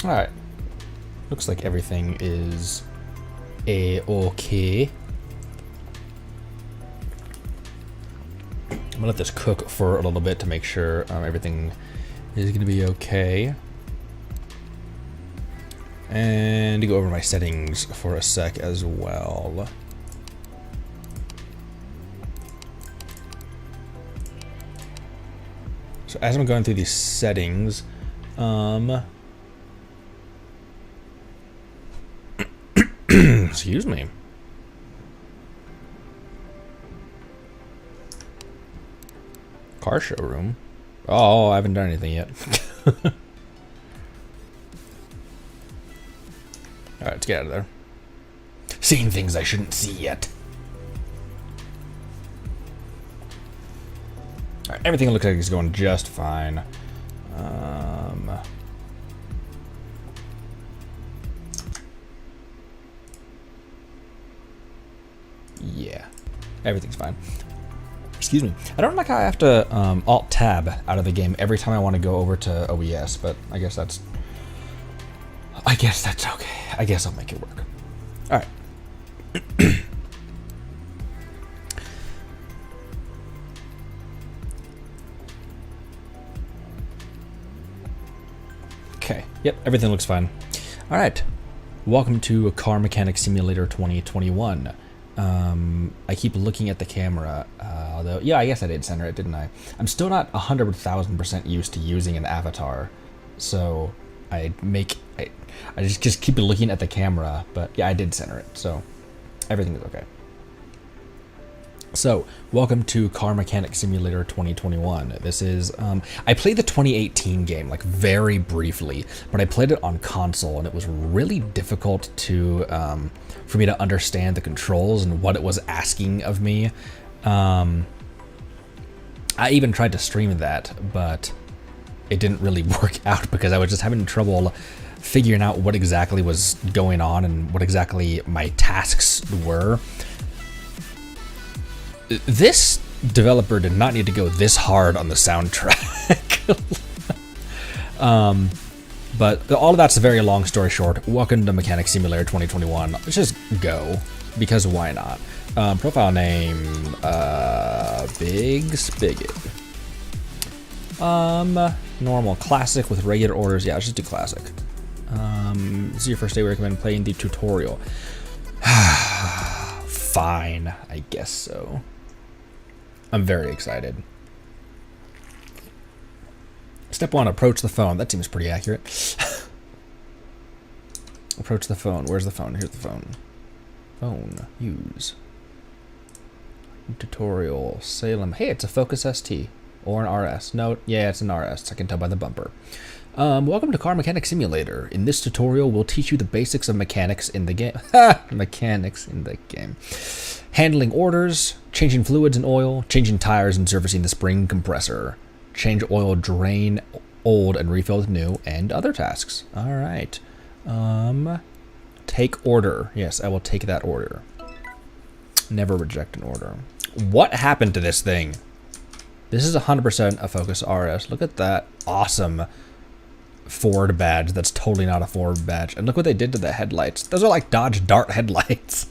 Alright. Looks like everything is a-okay. I'm gonna let this cook for a little bit to make sure everything is gonna be okay. And to go over my settings for a sec as well. So as I'm going through these settings, excuse me. Car showroom. Oh, I haven't done anything yet. Alright, let's get out of there. Seeing things I shouldn't see yet. Alright, everything looks like it's going just fine. Yeah, everything's fine. Excuse me. I don't like how I have to Alt-Tab out of the game every time I want to go over to OBS, but I guess that's okay. I guess I'll make it work. Alright. Okay. Yep, everything looks fine. Alright. Welcome to Car Mechanic Simulator 2021. I keep looking at the camera, although, yeah, I guess I did center it, didn't I? I'm still not 100,000% used to using an avatar, so I just keep looking at the camera, but yeah, I did center it, so everything is okay. So, welcome to Car Mechanic Simulator 2021. This is, I played the 2018 game, like, very briefly, but I played it on console, and it was really difficult to, for me to understand the controls and what it was asking of me. I even tried to stream that, but it didn't really work out because I was just having trouble figuring out what exactly was going on and what exactly my tasks were. This developer did not need to go this hard on the soundtrack. But all of that's a very long story short. Welcome to Mechanic Simulator 2021. Let's just go, because why not? Profile name, Big Spigot. Normal, classic with regular orders. Yeah, let's just do classic. This is your first day. We recommend playing the tutorial. Fine, I guess so. I'm very excited. Step 1, approach the phone. That seems pretty accurate. Approach the phone. Where's the phone? Here's the phone. Phone. Use. Tutorial. Salem. Hey, it's a Focus ST. Or an RS. No, yeah, it's an RS. I can tell by the bumper. Welcome to Car Mechanic Simulator. In this tutorial, we'll teach you the basics of mechanics in the game. Mechanics in the game. Handling orders, changing fluids and oil, changing tires and servicing the spring compressor. Change oil, drain old and refill with new, and other tasks. All right. Take order. Yes, I will take that order. Never reject an order. What happened to this thing? This is 100% a Focus RS. Look at that awesome Ford badge. That's totally not a Ford badge. And look what they did to the headlights. Those are like Dodge Dart headlights.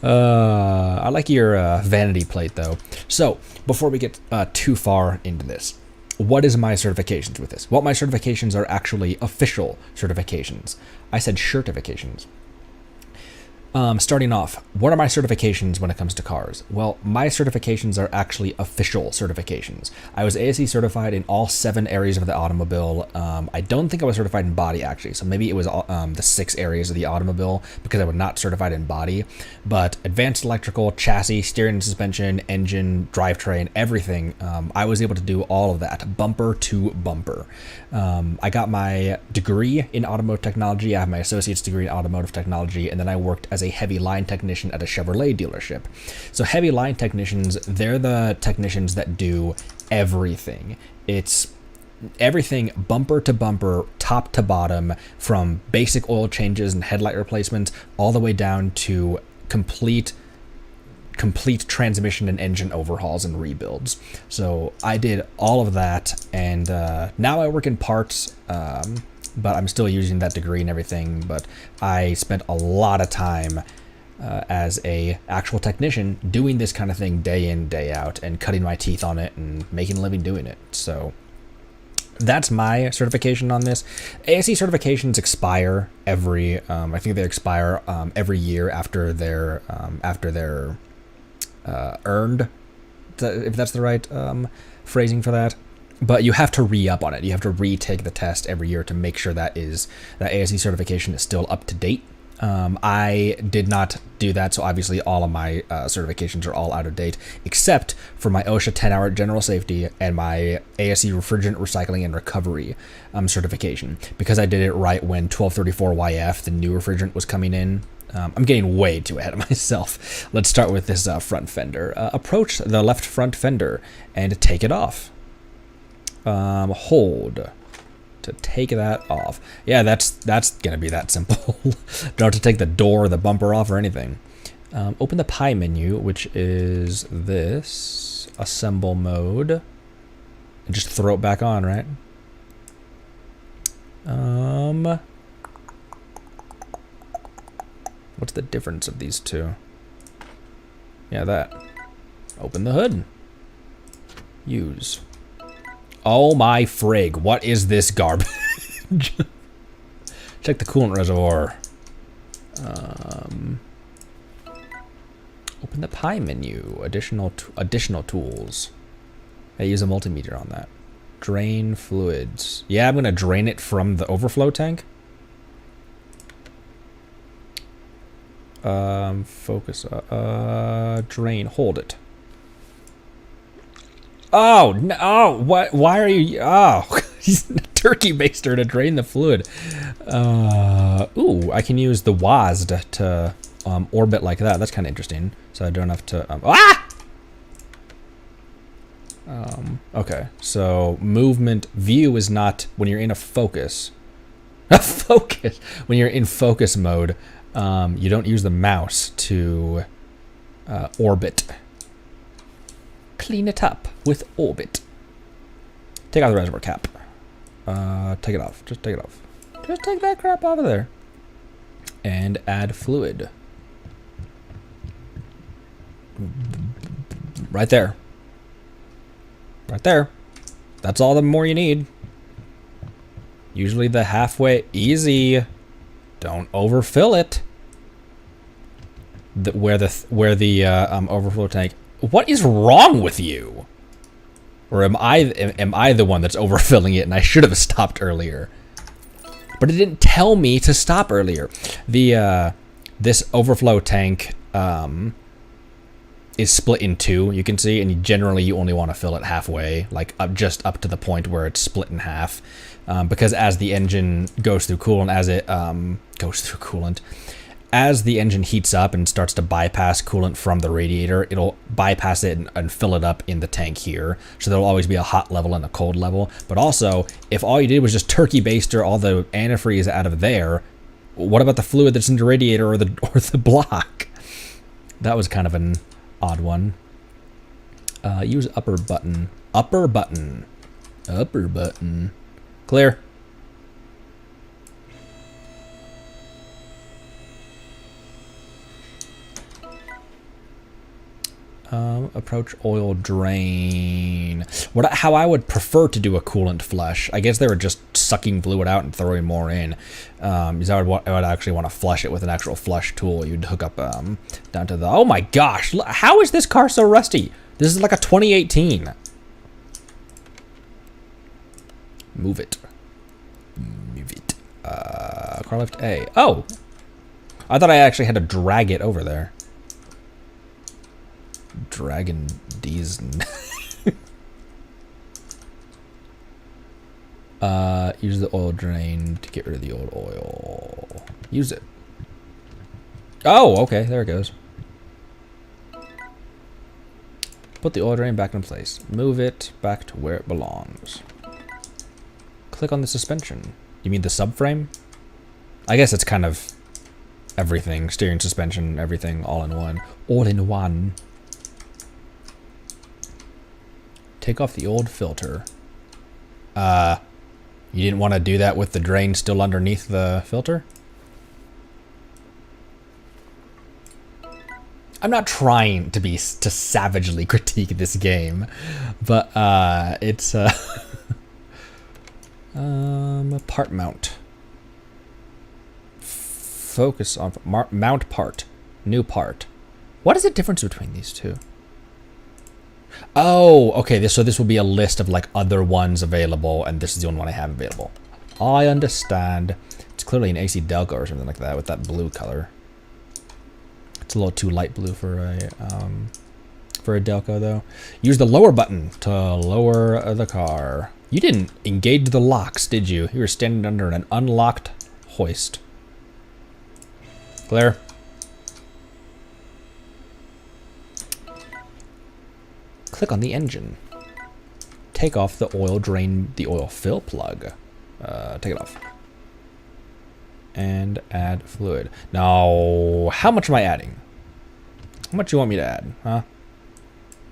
I like your vanity plate though. So before we get too far into this, what is my certifications with this? Well, my certifications are actually official certifications. I said certifications. Starting off, what are my certifications when it comes to cars? Well, my certifications are actually official certifications. I was ASE certified in all 7 areas of the automobile. I don't think I was certified in body, actually, so maybe it was the 6 areas of the automobile because I was not certified in body. But advanced electrical, chassis, steering and suspension, engine, drivetrain, everything, I was able to do all of that, bumper to bumper. I got my degree in automotive technology. I have my associate's degree in automotive technology, and then I worked as a heavy line technician at a Chevrolet dealership. So heavy line technicians, they're the technicians that do everything. It's everything bumper to bumper, top to bottom, from basic oil changes and headlight replacements all the way down to complete transmission and engine overhauls and rebuilds. So I did all of that, and now I work in parts. but I'm still using that degree and everything. But I spent a lot of time as a actual technician doing this kind of thing day in, day out, and cutting my teeth on it and making a living doing it. So that's my certification on this. ASE certifications expire every, I think they expire every year after they're earned, if that's the right phrasing for that. But you have to re-up on it. You have to retake the test every year to make sure that ASE certification is still up to date. I did not do that, so obviously all of my certifications are all out of date, except for my OSHA 10-hour general safety and my ASE refrigerant recycling and recovery certification, because I did it right when 1234YF, the new refrigerant, was coming in. I'm getting way too ahead of myself. Let's start with this front fender. Approach the left front fender and take it off. Hold to take that off. Yeah, that's gonna be that simple. Don't have to take the door or the bumper off or anything. Open the pie menu, which is this assemble mode, and just throw it back on, right? What's the difference of these two? Yeah, that. Open the hood. Use. Oh my frig, what is this garbage? Check the coolant reservoir. Open the pie menu. Additional tools. I use a multimeter on that. Drain fluids. Yeah, I'm gonna drain it from the overflow tank. Focus. Drain. Hold it. Oh, no, oh, what, why are you, oh, he's a turkey baster to drain the fluid. Ooh, I can use the WASD to orbit like that. That's kind of interesting. So I don't have to, okay, so movement view is not, when you're in a focus, when you're in focus mode, you don't use the mouse to orbit. Clean it up with orbit. Take out the reservoir cap. Take it off. Just take it off. Just take that crap out of there. And add fluid. Right there. Right there. That's all the more you need. Usually the halfway, easy. Don't overfill it. Where the overflow tank. What is wrong with you? Or am I the one that's overfilling it and I should have stopped earlier? But it didn't tell me to stop earlier. The this overflow tank is split in two, you can see, and generally you only want to fill it halfway, like just up to the point where it's split in half, because as the engine goes through coolant, as the engine heats up and starts to bypass coolant from the radiator, it'll bypass it and fill it up in the tank here. So there'll always be a hot level and a cold level. But also, if all you did was just turkey baster all the antifreeze out of there, what about the fluid that's in the radiator or the block? That was kind of an odd one. Use upper button. Upper button. Upper button. Clear. Approach oil drain. How I would prefer to do a coolant flush. I guess they were just sucking fluid out and throwing more in. Because I would actually want to flush it with an actual flush tool. You'd hook up down to the. Oh my gosh! How is this car so rusty? This is like a 2018. Move it. Move it. Car lift A. Oh, I thought I actually had to drag it over there. Dragon D's. Use the oil drain to get rid of the old oil. Use it. Oh, okay, there it goes. Put the oil drain back in place. Move it back to where it belongs. Click on the suspension. You mean the subframe? I guess it's kind of everything. Steering, suspension, everything all in one. All in one. Take off the old filter. You didn't want to do that with the drain still underneath the filter? I'm not trying to savagely critique this game, but it's part mount. Focus on mount part, new part. What is the difference between these two? Oh, okay. So this will be a list of like other ones available, and this is the only one I have available. I understand. It's clearly an AC Delco or something like that with that blue color. It's a little too light blue for a Delco though. Use the lower button to lower the car. You didn't engage the locks, did you? You were standing under an unlocked hoist. Clear. Click on the engine. Take off the oil drain, the oil fill plug. Take it off. And add fluid. Now, how much am I adding? How much do you want me to add, huh?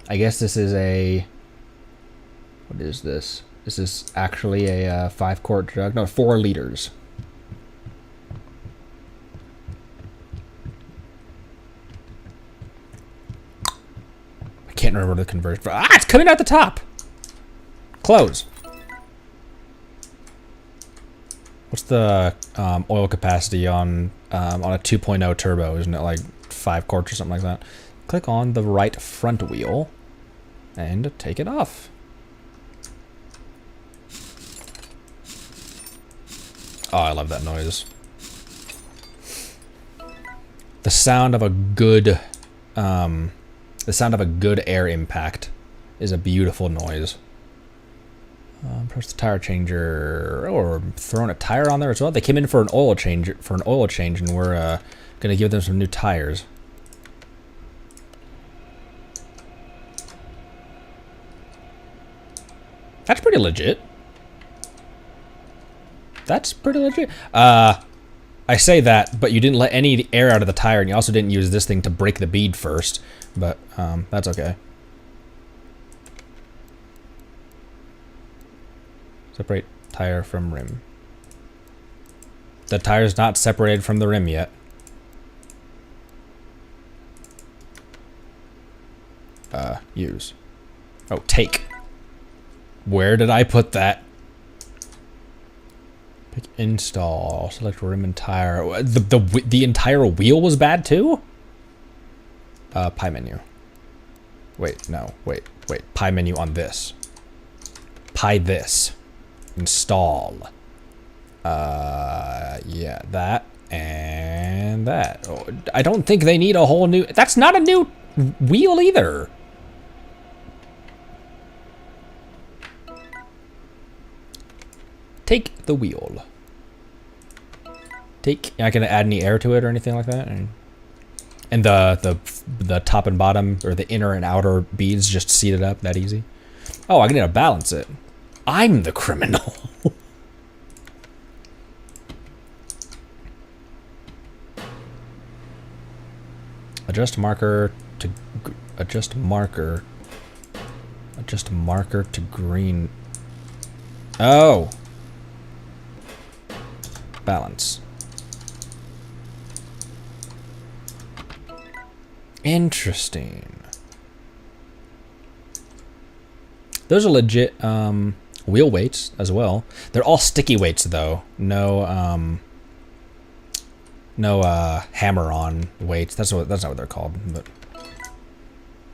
I guess this is a... What is this? This is actually a 5-quart jug. No, 4 liters. I can't remember the conversion. Ah, it's coming out the top! Close. What's the oil capacity on a 2.0 turbo? Isn't it like 5 quarts or something like that? Click on the right front wheel and take it off. Oh, I love that noise. The sound of a good, air impact is a beautiful noise. Press the tire changer, or throwing a tire on there as well. They came in for an oil change, and we're gonna give them some new tires. That's pretty legit. That's pretty legit. I say that, but you didn't let any air out of the tire, and you also didn't use this thing to break the bead first. But that's okay. Separate tire from rim. The tire's not separated from the rim yet. Use. Oh, take. Where did I put that? Pick install. Select rim and tire. The entire wheel was bad too? Pie menu. Wait, no. Wait. Pie menu on this. Pie this. Install. Yeah, that and that. Oh, I don't think they need a whole new... That's not a new wheel either. Take the wheel. Take... You're not gonna add any air to it or anything like that? And the top and bottom, or the inner and outer beads just seated up that easy? Oh, I need to balance it. I'm the criminal. Adjust marker to green. Oh. Balance. Interesting. Those are legit wheel weights as well. They're all sticky weights though. No hammer-on weights. That's not what they're called.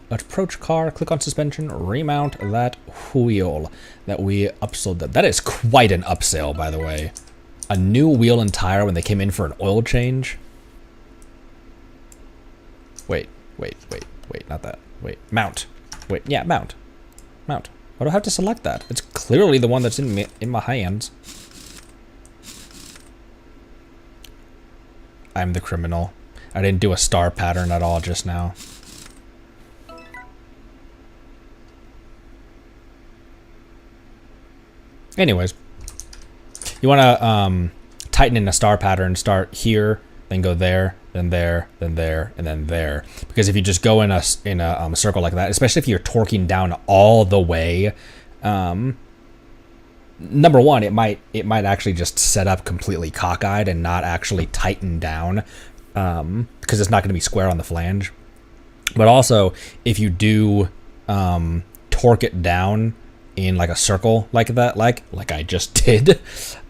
But approach car, click on suspension, remount that wheel that we upsold. That is quite an upsell, by the way. A new wheel and tire when they came in for an oil change. Wait, not that. Wait, mount. Wait, yeah, mount. Why do I have to select that? It's clearly the one that's in my hands. I'm the criminal. I didn't do a star pattern at all just now. Anyways, you want to tighten in a star pattern. Start here, then go there, then there, then there, and then there. Because if you just go in a circle like that, especially if you're torquing down all the way, number one, it might actually just set up completely cockeyed and not actually tighten down, because it's not going to be square on the flange. But also, if you do torque it down in like a circle like that, like I just did,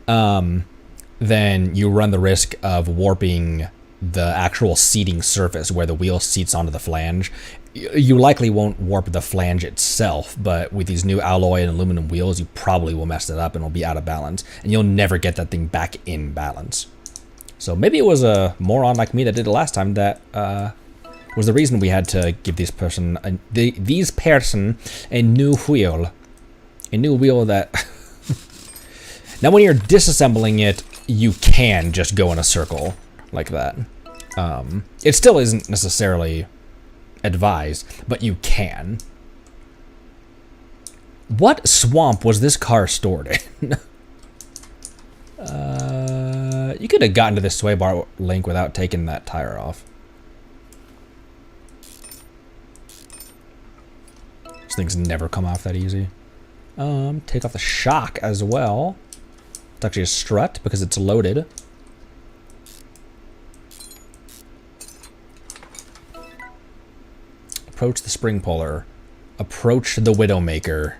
then you run the risk of warping the actual seating surface where the wheel seats onto the flange. You likely won't warp the flange itself, but with these new alloy and aluminum wheels, you probably will mess it up and it'll be out of balance, and you'll never get that thing back in balance. So maybe it was a moron like me that did it last time that was the reason we had to give this person a new wheel. A new wheel that... Now when you're disassembling it, you can just go in a circle like that. It still isn't necessarily advised, but you can. What swamp was this car stored in? You could have gotten to this sway bar link without taking that tire off. These things never come off that easy. Take off the shock as well. It's actually a strut because it's loaded. Approach the spring puller. Approach the Widowmaker.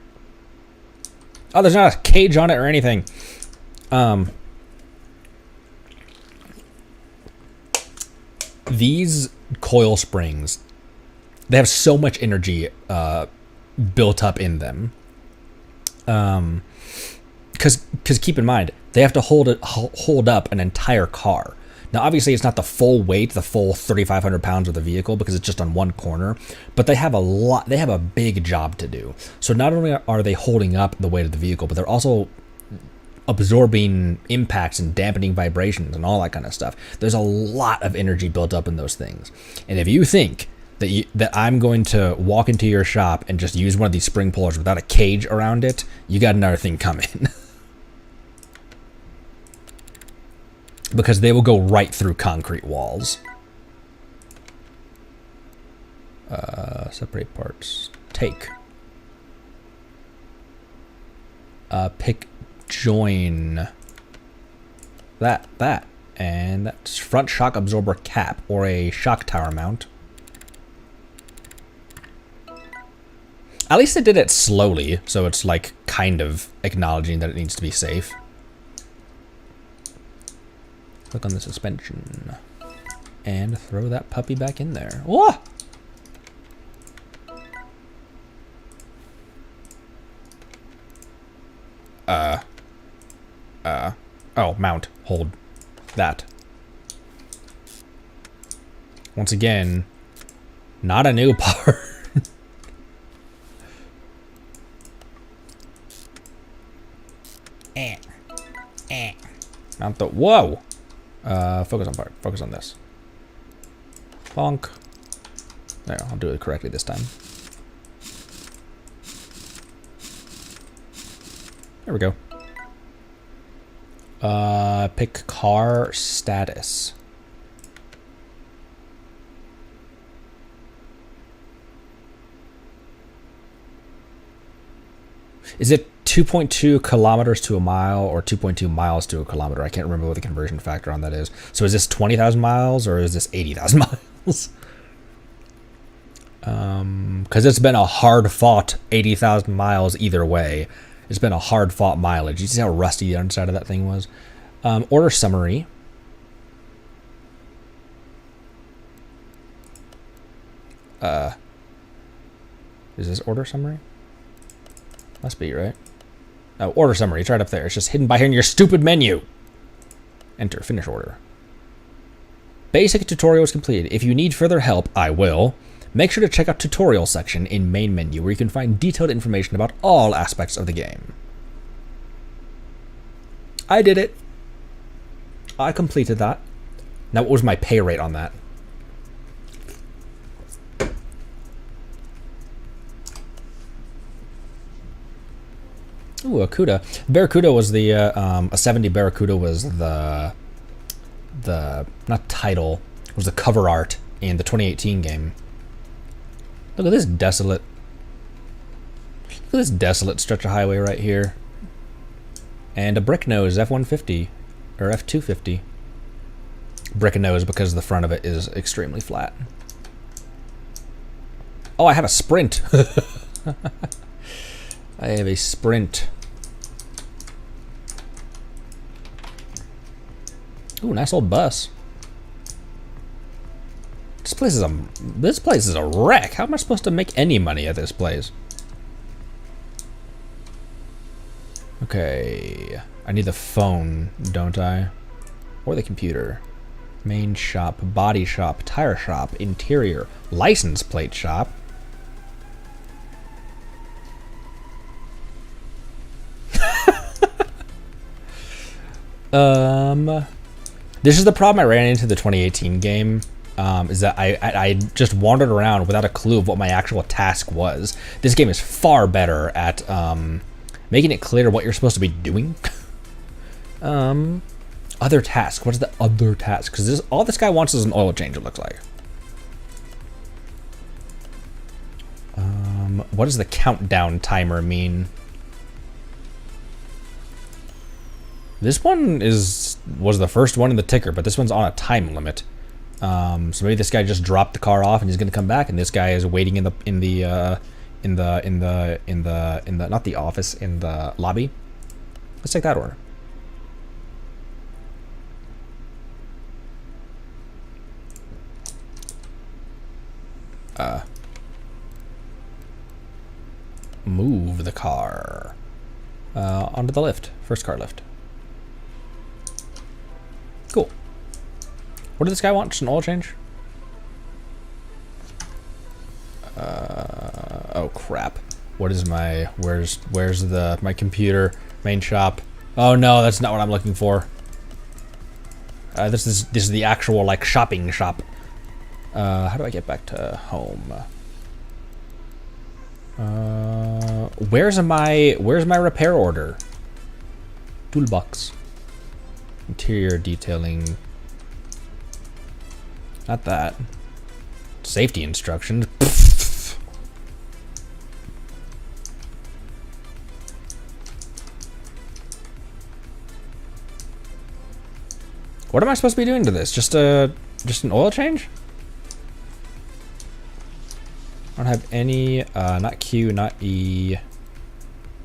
Oh, there's not a cage on it or anything. These coil springs, they have so much energy built up in them. Because keep in mind, they have to hold up an entire car. Now, obviously, it's not the full weight, the full 3,500 pounds of the vehicle, because it's just on one corner. But they have a big job to do. So not only are they holding up the weight of the vehicle, but they're also absorbing impacts and dampening vibrations and all that kind of stuff. There's a lot of energy built up in those things. And if you think that I'm going to walk into your shop and just use one of these spring pullers without a cage around it, you got another thing coming. Because they will go right through concrete walls. Separate parts. Take. Pick, join. That. And that's front shock absorber cap, or a shock tower mount. At least they did it slowly, so it's like kind of acknowledging that it needs to be safe. Click on the suspension and throw that puppy back in there. Whoa! Oh, mount, hold that. Once again, not a new part. Mount the, whoa! Focus on part. Focus on this. Bonk. There, I'll do it correctly this time. There we go. Pick car status. Is it 2.2 kilometers to a mile or 2.2 miles to a kilometer? I can't remember what the conversion factor on that is. So is this 20,000 miles or is this 80,000 miles? Because it's been a hard-fought 80,000 miles either way. It's been a hard-fought mileage. You see how rusty the underside of that thing was? Order summary. Is this order summary? Must be, right? Oh, order summary. It's right up there. It's just hidden by here in your stupid menu. Enter. Finish order. Basic tutorial is completed. If you need further help, I will. Make sure to check out tutorial section in main menu where you can find detailed information about all aspects of the game. I did it. I completed that. Now, what was my pay rate on that? Ooh, a Cuda. Barracuda was the, a 70 Barracuda was the, not title, was the cover art in the 2018 game. Look at this desolate stretch of highway right here. And a brick nose F-150 or F-250. Brick nose because the front of it is extremely flat. Oh, I have a Sprint. I have a Sprint. Ooh, nice old bus. This place is a wreck. How am I supposed to make any money at this place? Okay, I need the phone, don't I? Or the computer. Main shop, body shop, tire shop, interior, license plate shop. This is the problem I ran into the 2018 game. Is that I just wandered around without a clue of what my actual task was. This game is far better at making it clear what you're supposed to be doing. Other task. What is the other task? Because all this guy wants is an oil change, it looks like. What does the countdown timer mean? This one was the first one in the ticker, but this one's on a time limit. So maybe this guy just dropped the car off and he's gonna come back, and this guy is waiting in the not the office, in the lobby. Let's take that order. Move the car onto the lift. First car lift. Cool. What did this guy want? Just an oil change? Oh crap. What is my, where's my computer, main shop? Oh no, that's not what I'm looking for. This is the actual like shopping shop. How do I get back to home? Where's my repair order? Toolbox. Interior detailing. Not that. Safety instructions. What am I supposed to be doing to this? Just an oil change? I don't have any, not Q, not E.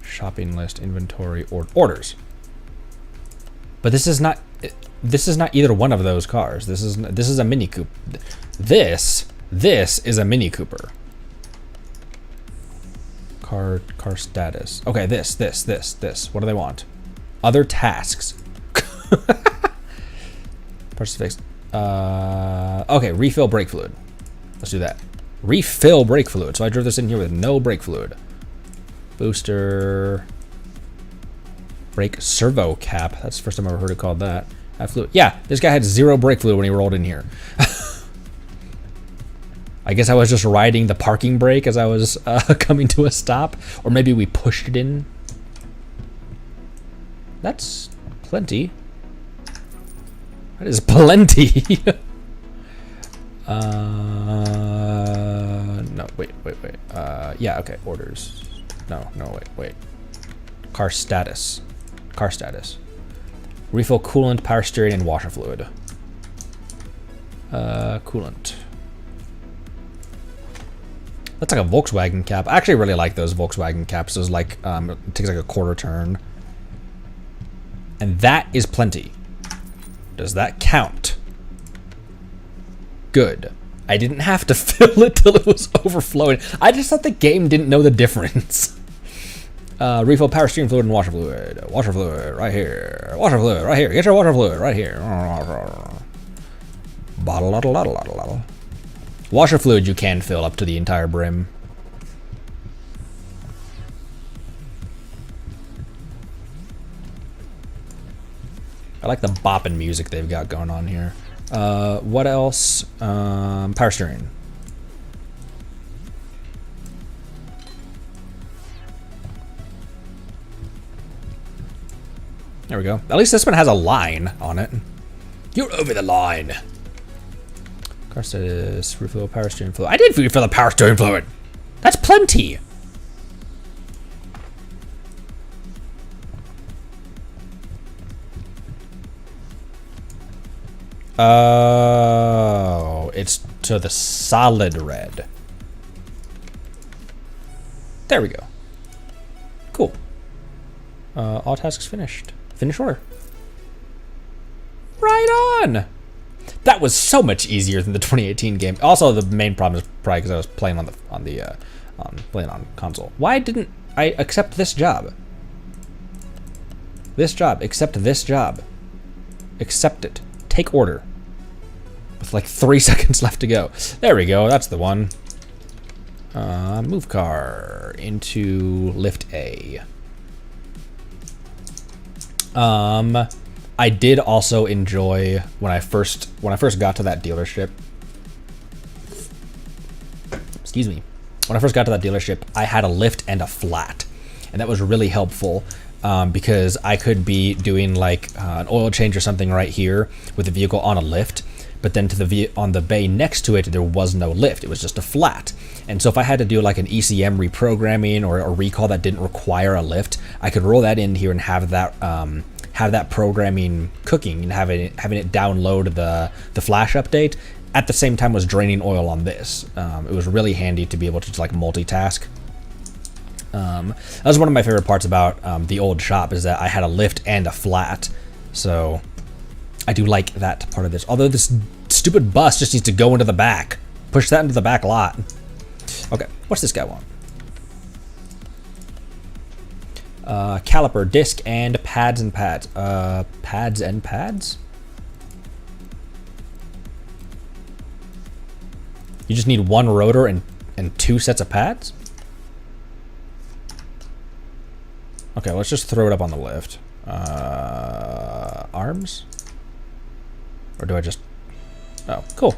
Shopping list, inventory, orders. But this is not either one of those cars. This is a Mini Cooper. This is a Mini Cooper. Car status. Okay, this. What do they want? Other tasks. Parts fixed. Okay, refill brake fluid. Let's do that. Refill brake fluid. So I drove this in here with no brake fluid. Booster. Brake servo cap. That's the first time I've ever heard it called that. Fluid. Yeah, this guy had zero brake fluid when he rolled in here. I guess I was just riding the parking brake as I was coming to a stop. Or maybe we pushed it in. That's plenty. That is plenty. No, wait. Yeah, okay, orders. No, wait. Car status. Refill coolant, power steering, and washer fluid. Coolant. That's like a Volkswagen cap. I actually really like those Volkswagen caps. Those like, it takes like a quarter turn. And that is plenty. Does that count? Good. I didn't have to fill it till it was overflowing. I just thought the game didn't know the difference. Refill power steering fluid and washer fluid. Washer fluid right here. Washer fluid right here. Get your washer fluid right here. Bottle. Washer fluid you can fill up to the entire brim. I like the bopping music they've got going on here. What else? Power steering. There we go. At least this one has a line on it. You're over the line. Car status, refill power steering fluid. I did refill the power steering fluid. That's plenty. Oh, it's to the solid red. There we go. Cool. All tasks finished. Finish order. Right on. That was so much easier than the 2018 game. Also, the main problem is probably because I was playing playing on console. Why didn't I accept this job? This job. Accept this job. Accept it. Take order. With like 3 seconds left to go. There we go. That's the one. Move car into lift A. I did also enjoy when I first got to that dealership. Excuse me. When I first got to that dealership, I had a lift and a flat, and that was really helpful because I could be doing like an oil change or something right here with the vehicle on a lift, but then on the bay next to it there was no lift. It was just a flat. And so if I had to do like an ECM reprogramming or a recall that didn't require a lift, I could roll that in here and have that programming cooking and having it download the flash update at the same time was draining oil on this. It was really handy to be able to just like multitask. That was one of my favorite parts about the old shop, is that I had a lift and a flat. So I do like that part of this. Although this stupid bus just needs to go into the back. Push that into the back lot. Okay, what's this guy want? Caliper, disc, and pads and pads. Pads and pads? You just need one rotor and 2 sets of pads? Okay, let's just throw it up on the lift. Arms? Or do I just... Oh, cool.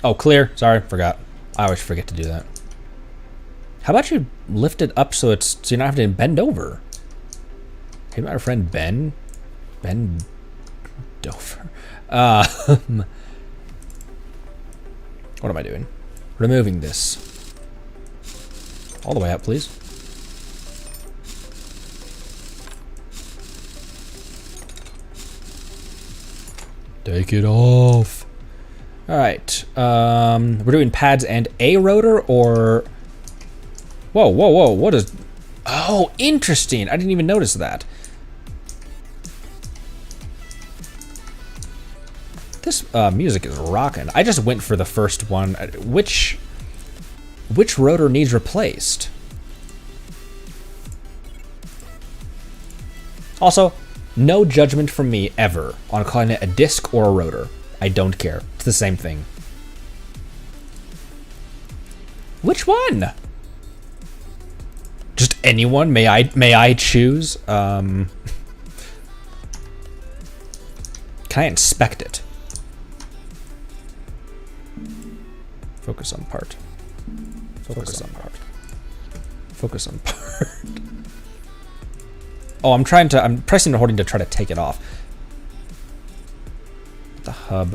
Oh, clear. Sorry, forgot. I always forget to do that. How about you lift it up so you're not having to bend over? Hey, my friend Ben. Ben Dover. What am I doing? Removing this. All the way up, please. Take it off. All right. We're doing pads and a rotor, or... Whoa, whoa, whoa. What is... Oh, interesting. I didn't even notice that. This music is rocking. I just went for the first one. Which rotor needs replaced? Also, no judgment from me ever on calling it a disc or a rotor. I don't care. It's the same thing. Which one? Just anyone? May I choose? Can I inspect it? Focus on part. Focus on part. Focus on part. Oh, I'm pressing and holding to try to take it off. The hub,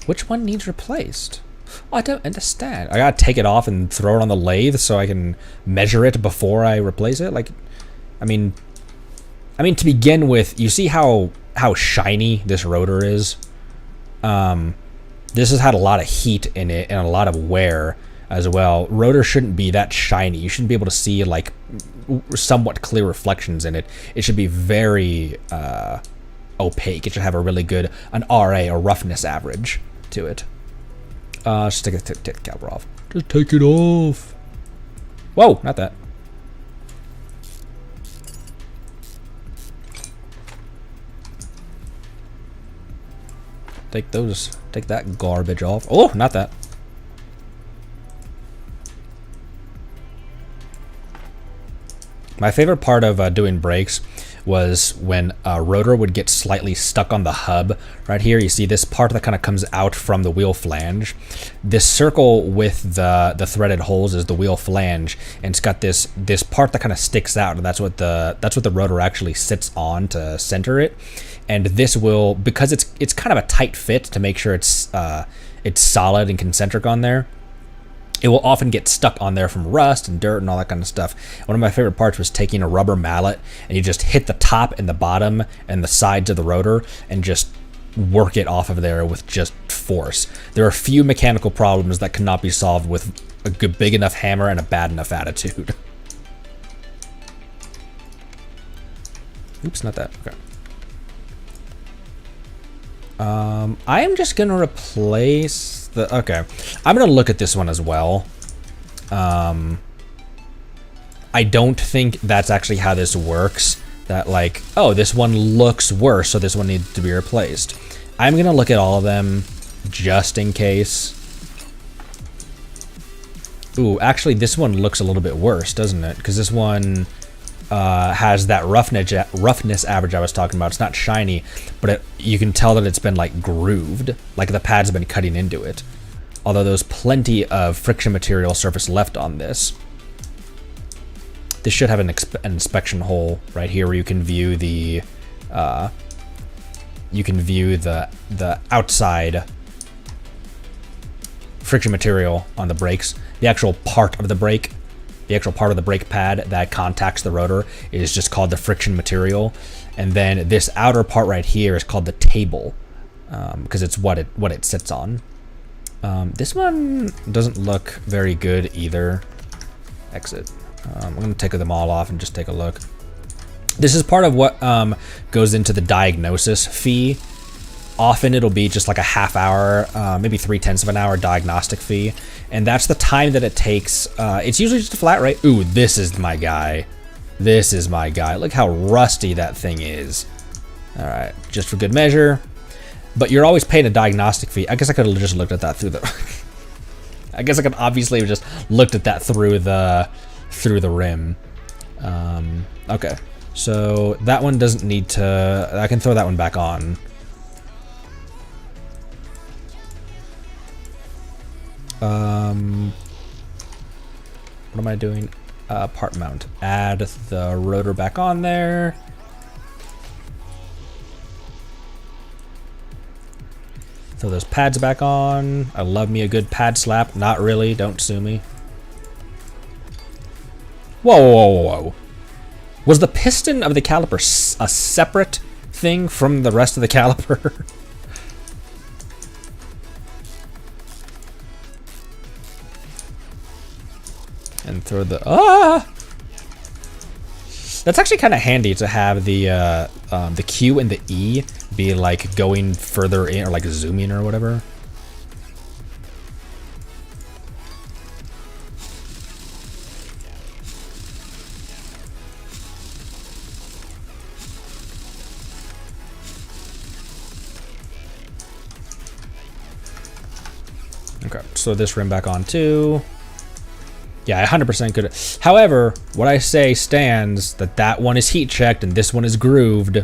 Which one needs replaced? Oh, I don't understand. I gotta take it off and throw it on the lathe so I can measure it before I replace it? Like, I mean, to begin with, you see how shiny this rotor is? This has had a lot of heat in it and a lot of wear as well. Rotor shouldn't be that shiny. You shouldn't be able to see like somewhat clear reflections in it. It should be very opaque. It should have a really good, an RA, a roughness average to it. Just take the caliper off. Just take it off. Whoa, not that. Take that garbage off. Oh, not that. My favorite part of doing brakes was when a rotor would get slightly stuck on the hub. Right here, you see this part that kind of comes out from the wheel flange. This circle with the threaded holes is the wheel flange, and it's got this part that kind of sticks out, and that's what the rotor actually sits on to center it. And this will, because it's kind of a tight fit to make sure it's solid and concentric on there. it will often get stuck on there from rust and dirt and all that kind of stuff. One of my favorite parts was taking a rubber mallet and you just hit the top and the bottom and the sides of the rotor and just work it off of there with just force. There are few mechanical problems that cannot be solved with a good big enough hammer and a bad enough attitude. Oops, not that. Okay. I am just gonna replace the, okay. I'm gonna look at this one as well. I don't think that's actually how this works. That like, oh, this one looks worse, so this one needs to be replaced. I'm gonna look at all of them just in case. Ooh, actually this one looks a little bit worse, doesn't it? Because this one has that roughness average I was talking about. It's not shiny, but you can tell that it's been like grooved, like the pads have been cutting into it. Although there's plenty of friction material surface left on this. This should have an inspection hole right here where you can view the outside friction material on the brakes. The actual part of the brake. The actual part of the brake pad that contacts the rotor is just called the friction material, and then this outer part right here is called the table, because it's what it sits on. This one doesn't look very good either. Exit. I'm gonna take them all off and just take a look. This is part of what goes into the diagnosis fee. Often it'll be just like a half hour, maybe 3/10 of an hour diagnostic fee. And that's the time that it takes. It's usually just a flat rate. Ooh, this is my guy. This is my guy. Look how rusty that thing is. All right, just for good measure. But you're always paying a diagnostic fee. I guess I could have just looked at that through the... I guess I could obviously have just looked at that through the rim. Okay, so that one doesn't need to... I can throw that one back on. What am I doing? Part mount. Add the rotor back on there. Throw those pads back on. I love me a good pad slap. Not really. Don't sue me. Whoa, whoa, whoa, whoa. Was the piston of the caliper a separate thing from the rest of the caliper? And throw the That's actually kind of handy to have the Q and the E be like going further in or like zooming or whatever. Okay, so this rim back on too. Yeah, I 100% could. However, what I say stands, that one is heat checked and this one is grooved.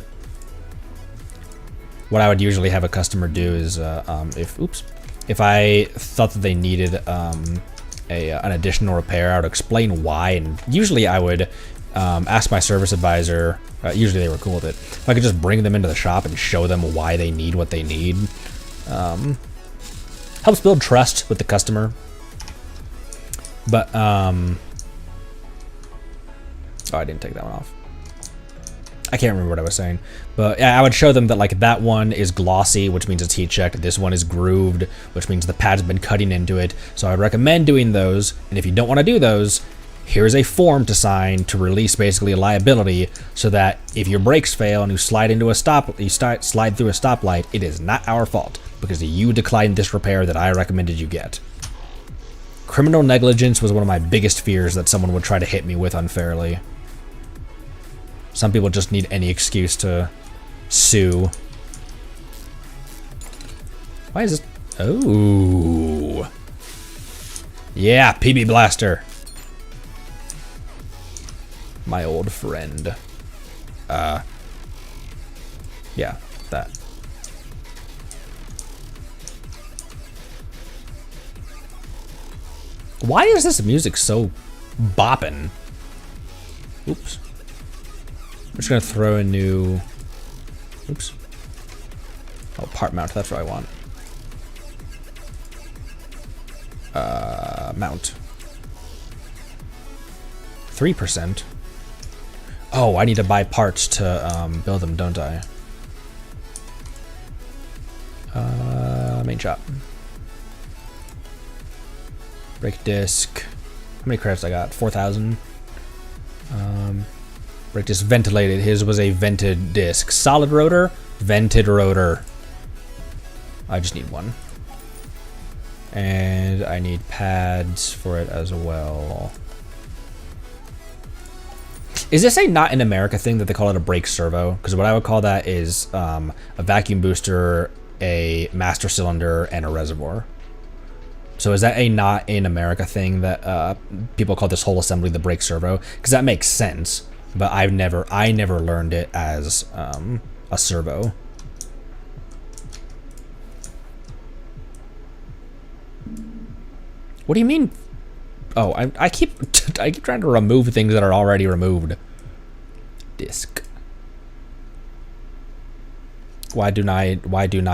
What I would usually have a customer do is, if I thought that they needed an additional repair, I would explain why, and usually I would ask my service advisor. Usually they were cool with it. If I could just bring them into the shop and show them why they need what they need, helps build trust with the customer. But, oh, I didn't take that one off. I can't remember what I was saying. But yeah, I would show them that like that one is glossy, which means it's heat checked. This one is grooved, which means the pad's been cutting into it. So I would recommend doing those. And if you don't want to do those, here's a form to sign to release basically a liability so that if your brakes fail and you slide through a stoplight, it is not our fault because you declined this repair that I recommended you get. Criminal negligence was one of my biggest fears that someone would try to hit me with unfairly. Some people just need any excuse to sue. Why is this? Oh. Yeah, PB Blaster. My old friend. Yeah, that. Why is this music so boppin'? Oops. I'm just gonna throw a new... Oops. Oh, part mount, that's what I want. Mount. 3%. Oh, I need to buy parts to build them, don't I? Main shop. Brake disc. How many credits I got? 4,000. Brake disc ventilated. His was a vented disc. Solid rotor, vented rotor. I just need one. And I need pads for it as well. Is this a not in America thing that they call it a brake servo? Because what I would call that is a vacuum booster, a master cylinder, and a reservoir. So is that a not in America thing that people call this whole assembly the brake servo? Because that makes sense, but I never learned it as a servo. What do you mean? Oh, I keep trying to remove things that are already removed. Disc. Why do I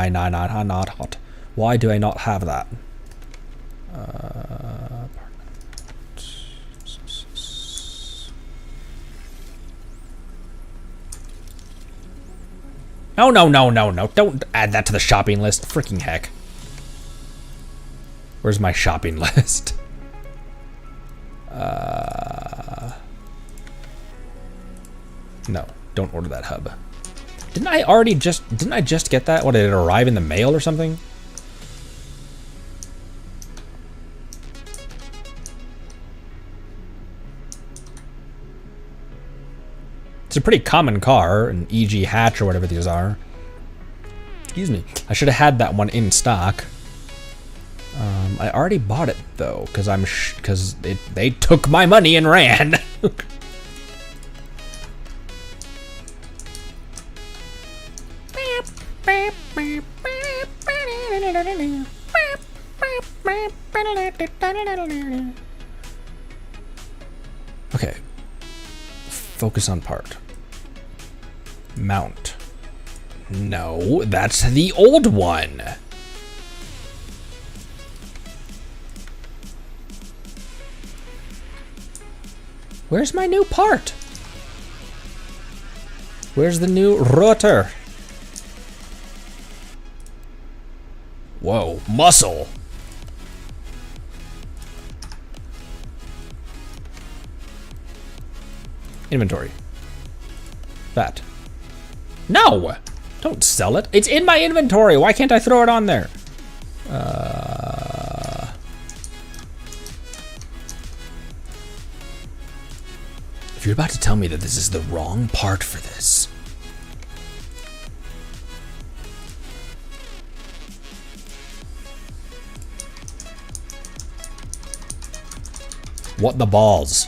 not hot? Why do I not have that? No. Don't add that to the shopping list. Freaking heck. Where's my shopping list? No, don't order that hub. Didn't I just get that? What, did it arrive in the mail or something? It's a pretty common car, an EG hatch or whatever these are. Excuse me. I should have had that one in stock. I already bought it though, because they took my money and ran. Okay. Focus on part. Mount. No, that's the old one. Where's my new part? Where's the new rotor? Whoa, muscle. Inventory. That. No! Don't sell it. It's in my inventory. Why can't I throw it on there? If you're about to tell me that this is the wrong part for this. What the balls?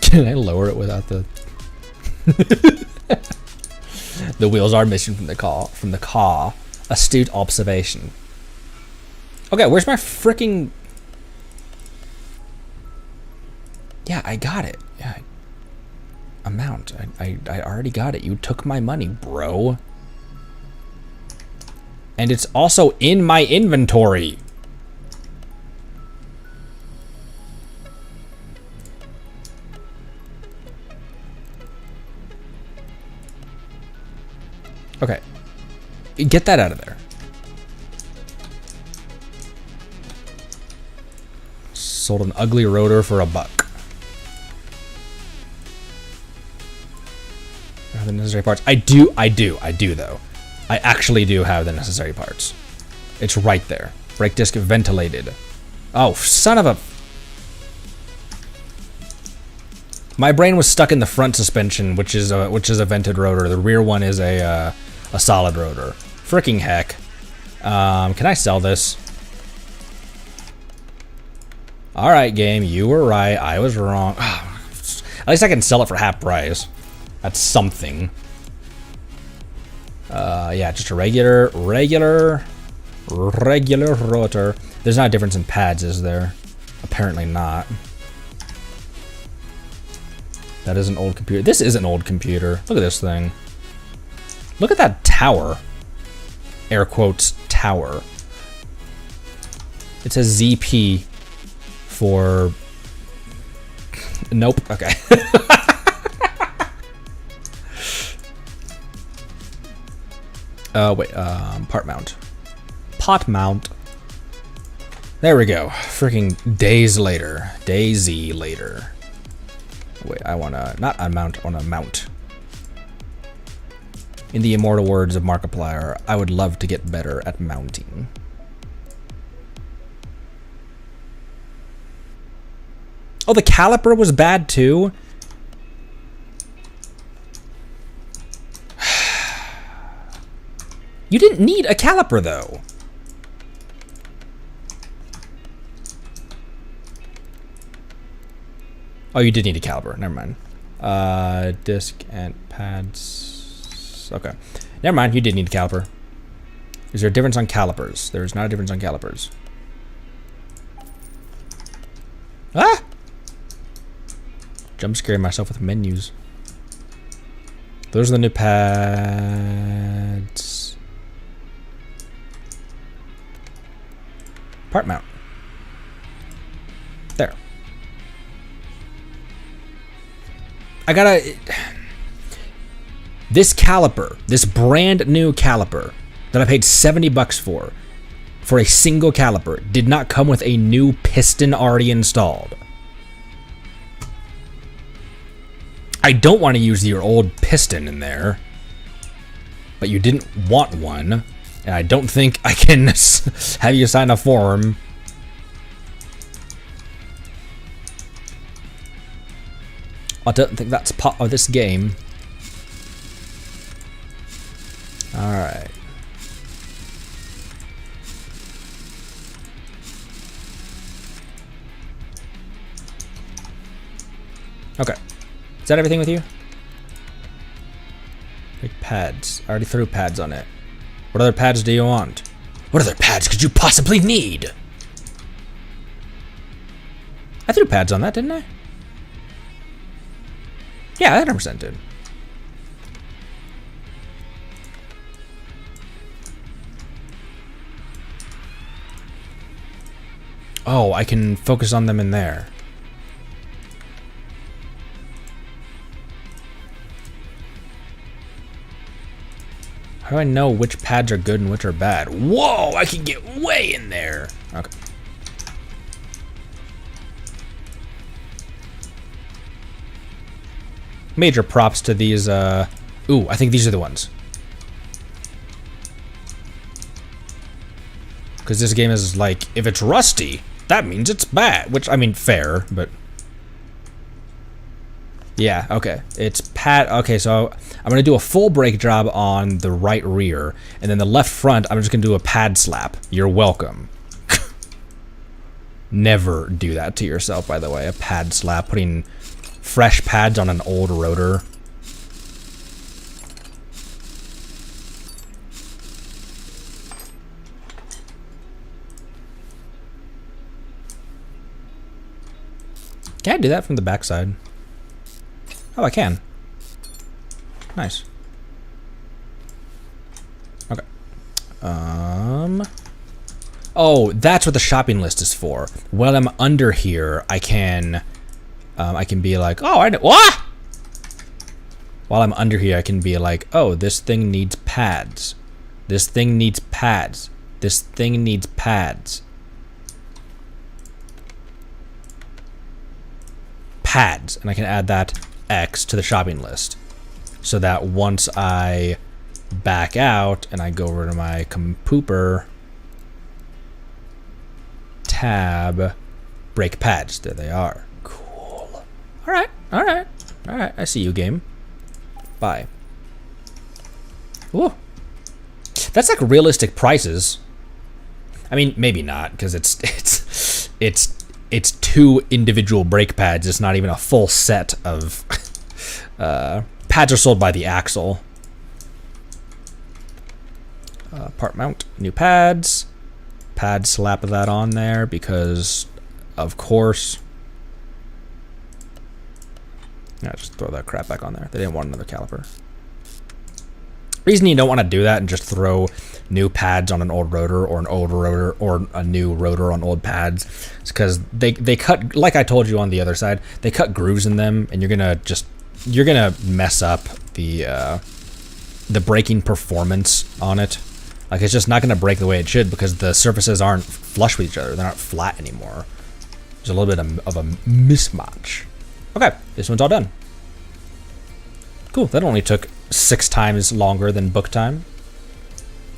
Can I lower it without the... The wheels are missing from the car. Astute observation. Okay, where's my freaking... Yeah, I got it. Yeah. Amount. I already got it. You took my money, bro. And it's also in my inventory. Okay. Get that out of there. Sold an ugly rotor for $1. Have the necessary parts. I do though. I actually do have the necessary parts. It's right there. Brake disc ventilated. Oh, son of a... My brain was stuck in the front suspension, which is a vented rotor. The rear one is a solid rotor. Freaking heck. Can I sell this? All right, game. You were right. I was wrong. At least I can sell it for half price. That's something. Yeah, just a regular rotor. There's not a difference in pads, is there? Apparently not. That is an old computer. This is an old computer. Look at this thing. Look at that tower. Air quotes, tower. It says ZP for... Nope. Okay. Wait. Part mount. Pot mount. There we go. Freaking days later. Daisy later. Wait, I wanna... Not unmount, I wanna mount. In the immortal words of Markiplier, I would love to get better at mounting. Oh, the caliper was bad too? You didn't need a caliper though. Oh, you did need a caliper. Never mind. Disc and pads. Okay. Never mind. You did need a caliper. Is there a difference on calipers? There is not a difference on calipers. Ah! Jump scaring myself with menus. Those are the new pads. Part mount. There. I gotta... This caliper, this brand new caliper that I paid 70 bucks for a single caliper, did not come with a new piston already installed. I don't want to use your old piston in there, but you didn't want one, and I don't think I can have you sign a form. I don't think that's part of this game. Alright. Okay. Is that everything with you? Big pads. I already threw pads on it. What other pads do you want? What other pads could you possibly need? I threw pads on that, didn't I? Yeah, I 100% did. Oh, I can focus on them in there. How do I know which pads are good and which are bad? Whoa, I can get way in there. Okay. Major props to these, Ooh, I think these are the ones. Because this game is like, if it's rusty, that means it's bad. Which, I mean, fair, but... Yeah, okay. It's pad... Okay, so I'm going to do a full brake job on the right rear, and then the left front, I'm just going to do a pad slap. You're welcome. Never do that to yourself, by the way. A pad slap, putting fresh pads on an old rotor. Can I do that from the backside? Oh, I can. Nice. Okay. Oh, that's what the shopping list is for. While I'm under here, I can be like, oh, I know what? While I'm under here, I can be like, oh, this thing needs pads. This thing needs pads. This thing needs pads. Pads, and I can add that X to the shopping list, so that once I back out and I go over to my compooper tab, brake pads, there they are. Cool. All right, all right, all right. I see you, game. Bye. Ooh, that's like realistic prices. I mean, maybe not, because it's two individual brake pads. It's not even a full set of pads are sold by the axle. Part mount, new pads. Pad slap that on there because, of course. Yeah, just throw that crap back on there. They didn't want another caliper. Reason you don't want to do that and just throw new pads on an old rotor or an old rotor or a new rotor on old pads. It's because they cut, like I told you on the other side, they cut grooves in them, and you're gonna mess up the braking performance on it. Like, it's just not gonna brake the way it should because the surfaces aren't flush with each other. They're not flat anymore. There's a little bit of a mismatch. Okay, this one's all done. Cool, that only took 6 times longer than book time.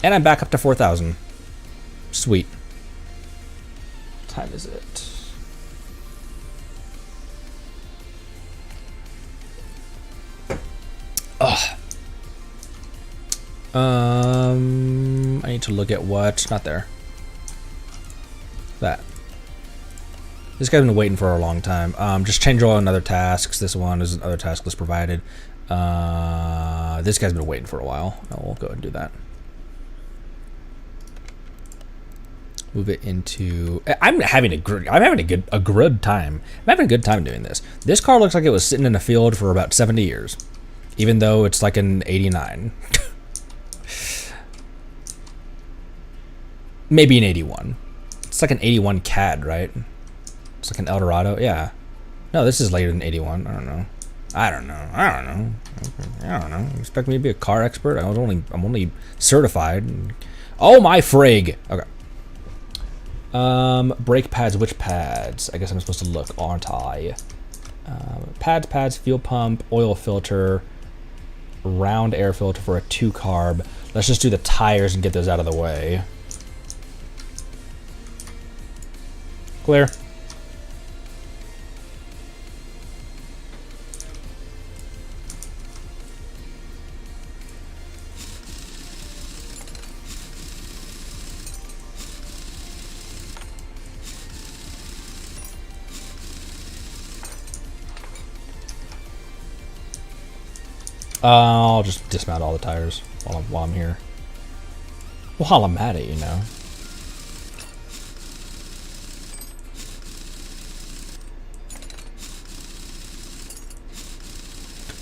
And I'm back up to 4,000. Sweet. What time is it? Ugh. I need to look at what, not there. That. This guy's been waiting for a long time. Just change oil and other tasks. This one is other task list provided. This guy's been waiting for a while. We'll go ahead and do that. Move it into. I'm having a good time. I'm having a good time doing this. This car looks like it was sitting in a field for about 70 years, even though it's like an 89. Maybe an 81. It's like an 81 CAD, right? It's like an Eldorado. Yeah. No, this is later than 81. I don't know. You expect me to be a car expert? I'm only certified. Oh my frig. Okay. Brake pads. Which pads? I guess I'm supposed to look, aren't I? Pads, fuel pump, oil filter, round air filter for a 2-carb. Let's just do the tires and get those out of the way. Clear. I'll just dismount all the tires while I'm here. While I'm at it, you know.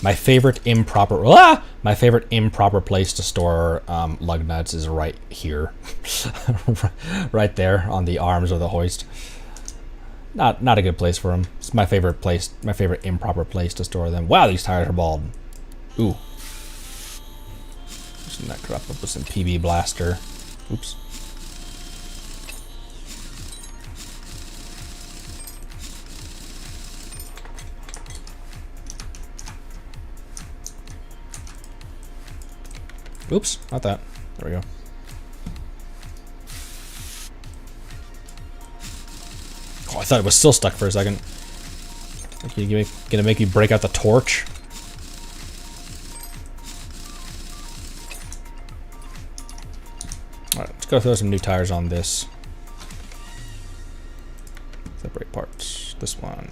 My favorite improper place to store lug nuts is right here, right there on the arms of the hoist. Not a good place for them. It's my favorite place. My favorite improper place to store them. Wow, these tires are bald. Ooh. Just that crap up with some PB Blaster. Oops. Oops, not that. There we go. Oh, I thought it was still stuck for a second. Like, you gonna make me break out the torch? Alright, let's go throw some new tires on this. Separate parts. This one.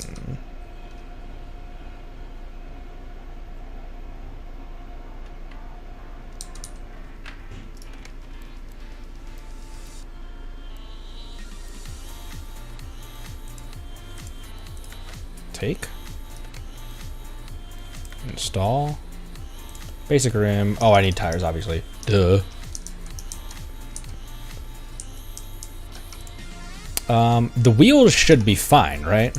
Take. Install. Basic rim. Oh, I need tires, obviously. Duh. The wheels should be fine, right?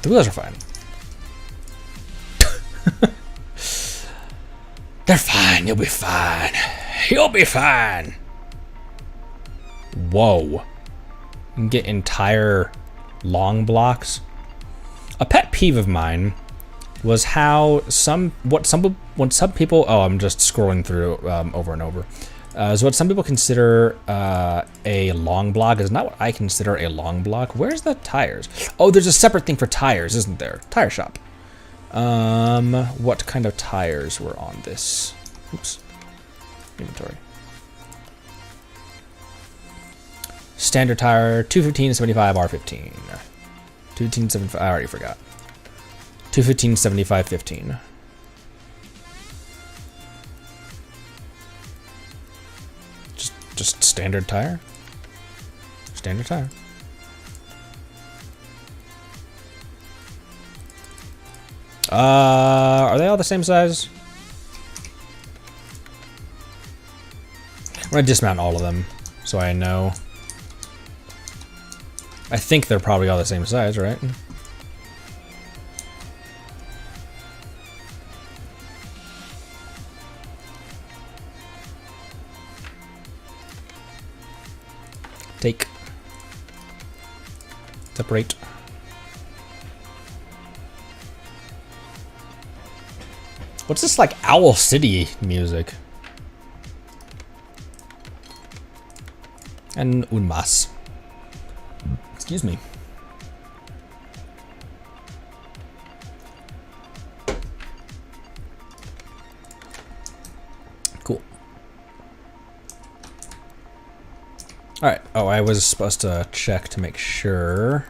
The wheels are fine. They're fine. You'll be fine. You'll be fine. Whoa. You can get entire long blocks. A pet peeve of mine was how some people. Oh, I'm just scrolling through over and over. So what some people consider a long block is not what I consider a long block. Where's the tires? Oh, there's a separate thing for tires, isn't there? Tire shop. What kind of tires were on this? Oops. Inventory. Standard tire, 215/75 R15. 215/75. I already forgot. 215/75/15. Just standard tire. Standard tire. Are they all the same size? I'm gonna dismount all of them, so I know. I think they're probably all the same size, right? Take. Separate. What's this, like, Owl City music? And un más. Excuse me. Cool. Alright. Oh, I was supposed to check to make sure.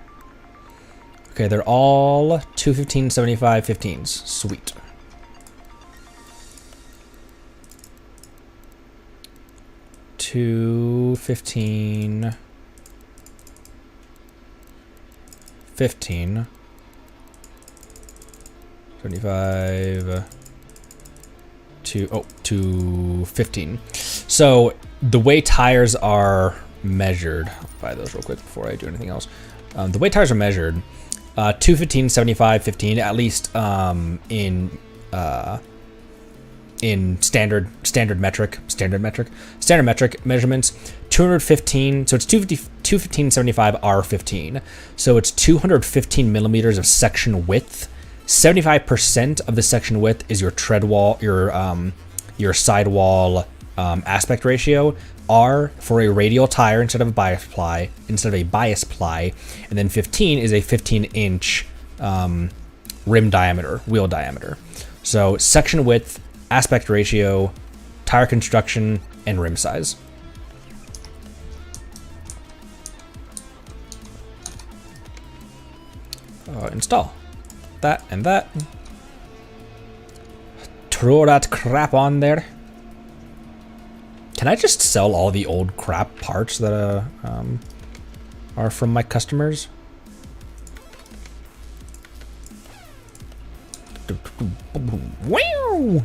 Okay, they're all 215, 75, 15s. Sweet. Two 15, 15, 75, to 15. So the way tires are measured, I'll buy those real quick before I do anything else. The way tires are measured, 215, 75, 15, at least in standard metric measurements, 215, so it's 215 75 R15, so it's 215 millimeters of section width. 75% of the section width is your tread wall, your sidewall aspect ratio. R for a radial tire instead of a bias ply, and then 15 is a 15-inch rim diameter, wheel diameter. So section width, aspect ratio, tire construction, and rim size. Install that and that. Throw that crap on there. Can I just sell all the old crap parts that are from my customers? Wow!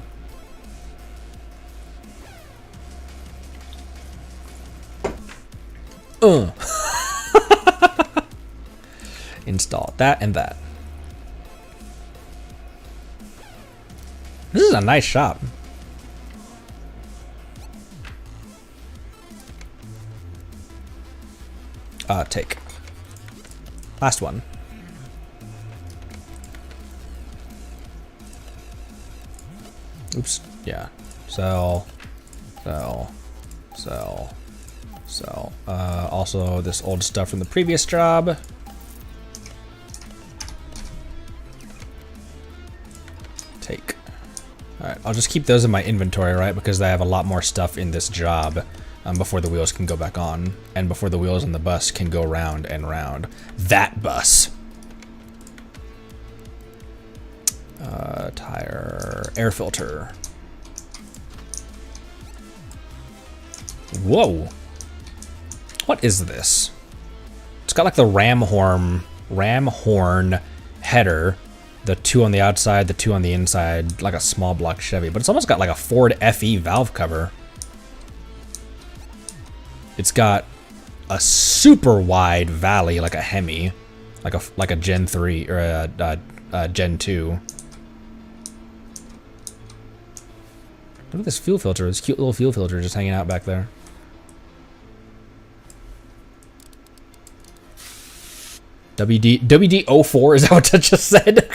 Install that and that. This is a nice shop. Take. Last one. Oops. Yeah. Sell. Also, this old stuff from the previous job. Take. Alright, I'll just keep those in my inventory, right? Because I have a lot more stuff in this job before the wheels can go back on. And before the wheels on the bus can go round and round. That bus. Tire, air filter. Whoa. What is this? It's got like the ram horn header. The two on the outside, the two on the inside, like a small block Chevy. But it's almost got like a Ford FE valve cover. It's got a super wide valley, like a Hemi. Like a Gen 3 or a Gen 2. Look at this fuel filter. This cute little fuel filter just hanging out back there. WD-04, is that what I just said?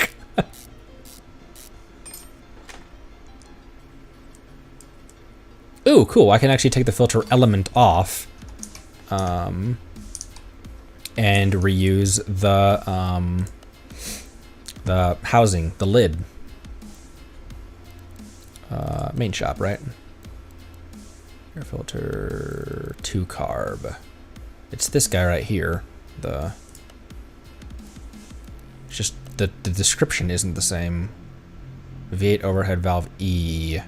Ooh, cool. I can actually take the filter element off and reuse the housing, the lid. Main shop, right? Air filter 2 carb. It's this guy right here. It's just the description isn't the same. V8 overhead valve E.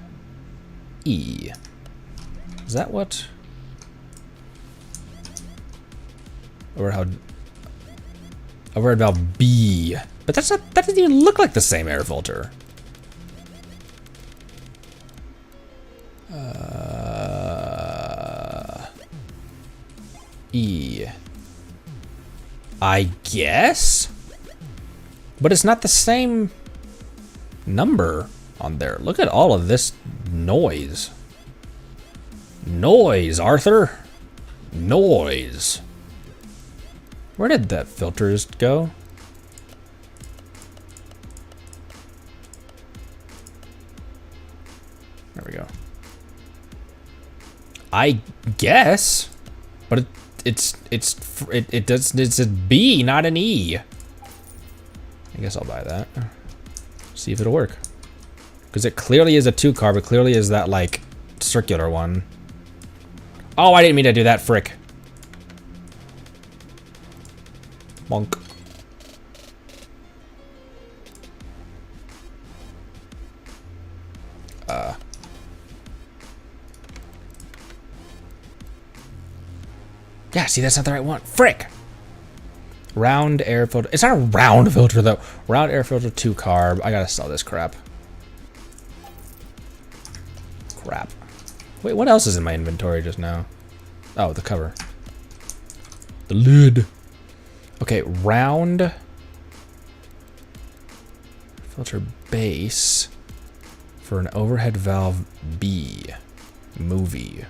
Is that what? Overhead valve B. But But that's not, that doesn't even look like the same air filter. E. I guess? But it's not the same number on there. Look at all of this noise. Noise, Arthur. Noise. Where did that filters go? There we go. I guess, but it's a B, not an E. I guess I'll buy that. See if it'll work. Because it clearly is a 2-carb. It clearly is that like circular one. Oh, I didn't mean to do that, frick. Monk. Yeah, see, that's not the right one. Frick! Round air filter. It's not a round filter, though. Round air filter 2-carb. I gotta sell this crap. Crap. Wait, what else is in my inventory just now? Oh, the cover. The lid. Okay, round filter base for an overhead valve B. Movie.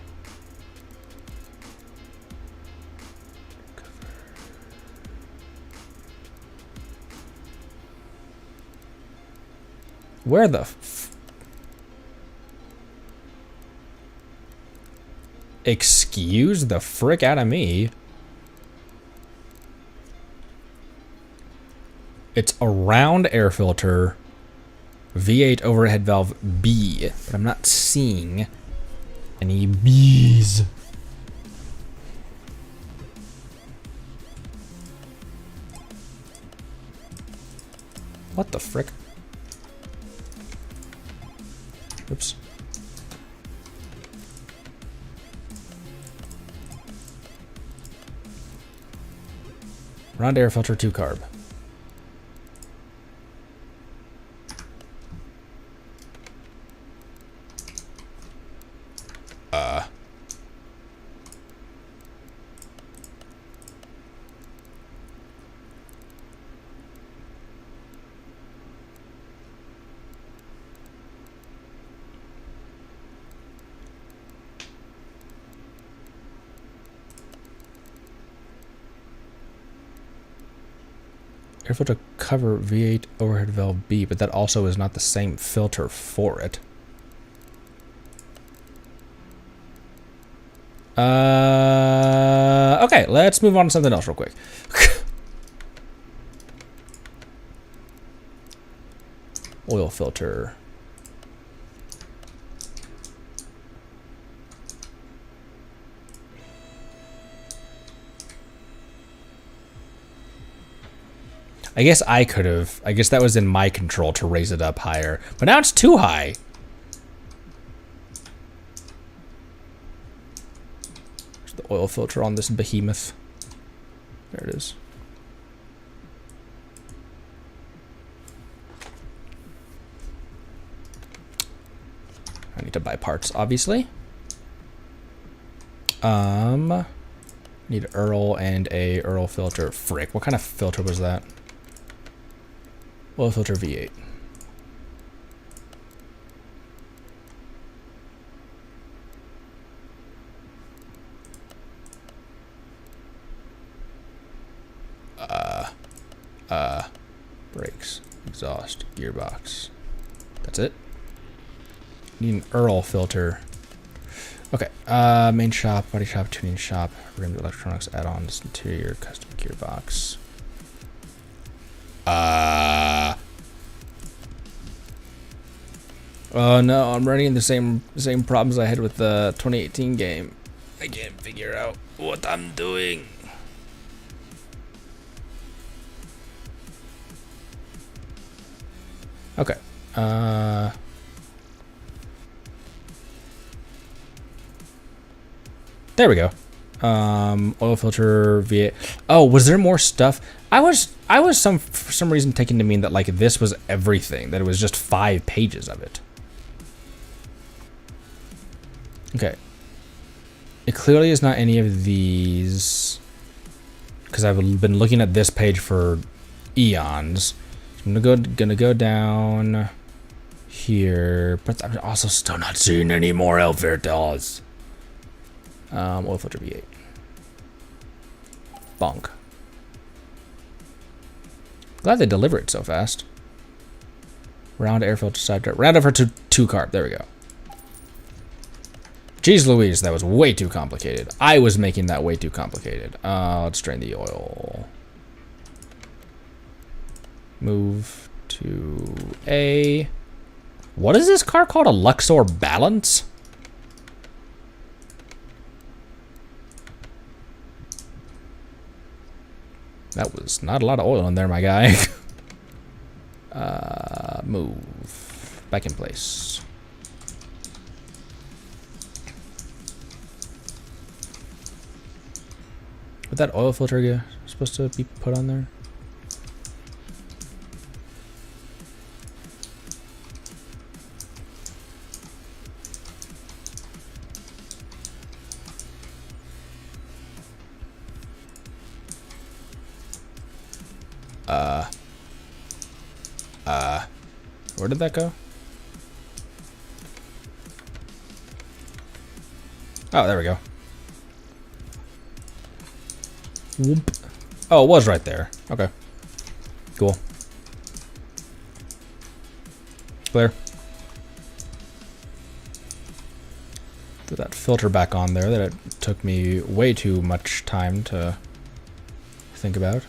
Where the excuse the frick out of me. It's a round air filter, V8 overhead valve B, but I'm not seeing any B's. What the frick? Oops. Round air filter 2-carb. Air filter cover V8 overhead valve B, but that also is not the same filter for it. Okay, let's move on to something else real quick. Oil filter. I guess I could have. I guess that was in my control to raise it up higher. But now it's too high. There's the oil filter on this behemoth. There it is. I need to buy parts, obviously. Need Earl and a Earl filter. Frick, what kind of filter was that? Oil filter V8. Brakes, exhaust, gearbox. That's it. Need an Earl filter. Okay, main shop, body shop, tuning shop, rimmed electronics, add-ons, interior, custom gearbox. Oh no, I'm running the same problems I had with the 2018 game. I can't figure out what I'm doing. Okay. There we go. Oil filter V8. Oh, was there more stuff? I was for some reason taken to mean that like this was everything, that it was just 5 pages of it. Okay. It clearly is not any of these, because I've been looking at this page for eons. I'm gonna go down here, but I'm also still not seeing any more El filters. Oil filter V8. Bonk. Glad they deliver it so fast. Round air filter side drive. Round over to 2 carb. There we go. Jeez Louise, that was way too complicated. I was making that way too complicated. Let's drain the oil. Move to A. What is this car called? A Luxor Balance? That was not a lot of oil in there, my guy. Move. Back in place. Would that oil filter supposed to be put on there? Where did that go? Oh, there we go. Whoop. Oh, it was right there. Okay. Cool. Clear. Put that filter back on there that it took me way too much time to think about.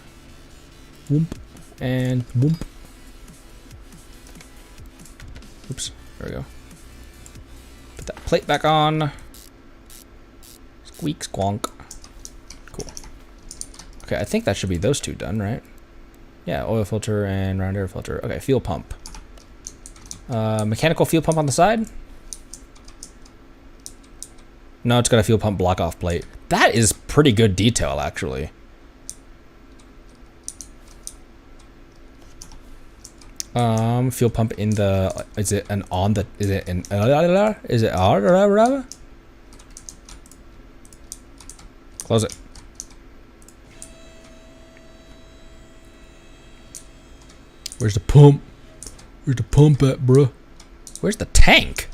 Whoop. And whoop. Oops. There we go. Put that plate back on. Squeak, squonk. Cool. Okay, I think that should be those 2 done, right? Yeah, oil filter and round air filter. Okay, fuel pump. Mechanical fuel pump on the side? No, it's got a fuel pump block off plate. That is pretty good detail, actually. Fuel pump in the, is it an on the, is it an, is it, close it. Where's the pump? Where's the pump at, bruh? Where's the tank?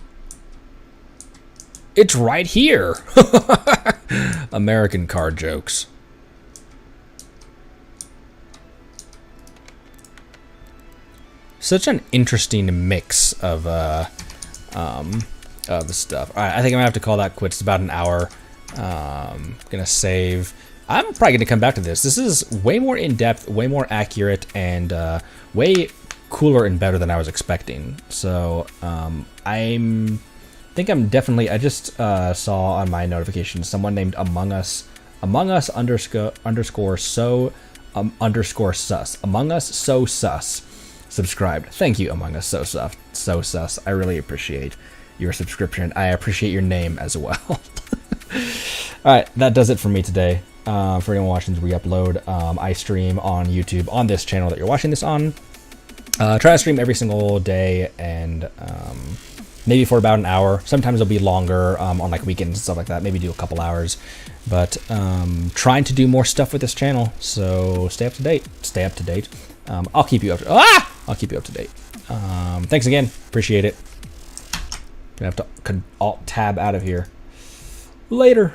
It's right here. American car jokes. Such an interesting mix of stuff. All right, I think I'm gonna have to call that quits. It's about an hour. Gonna save. I'm probably gonna come back to this. This is way more in depth, way more accurate, and way cooler and better than I was expecting. So I think I just saw on my notifications someone named Among Us underscore so underscore sus. Among Us so sus subscribed. Thank you, Among Us so sus. I really appreciate your subscription. I appreciate your name as well. All right, that does it for me today. For anyone watching the re-upload, I stream on YouTube on this channel that you're watching this on. Try to stream every single day, and maybe for about an hour. Sometimes it'll be longer on like weekends and stuff like that. Maybe do a couple hours, but trying to do more stuff with this channel. So stay up to date. I'll keep you up. I'll keep you up to date. Thanks again. Appreciate it. Gonna have to Alt Tab out of here. Later.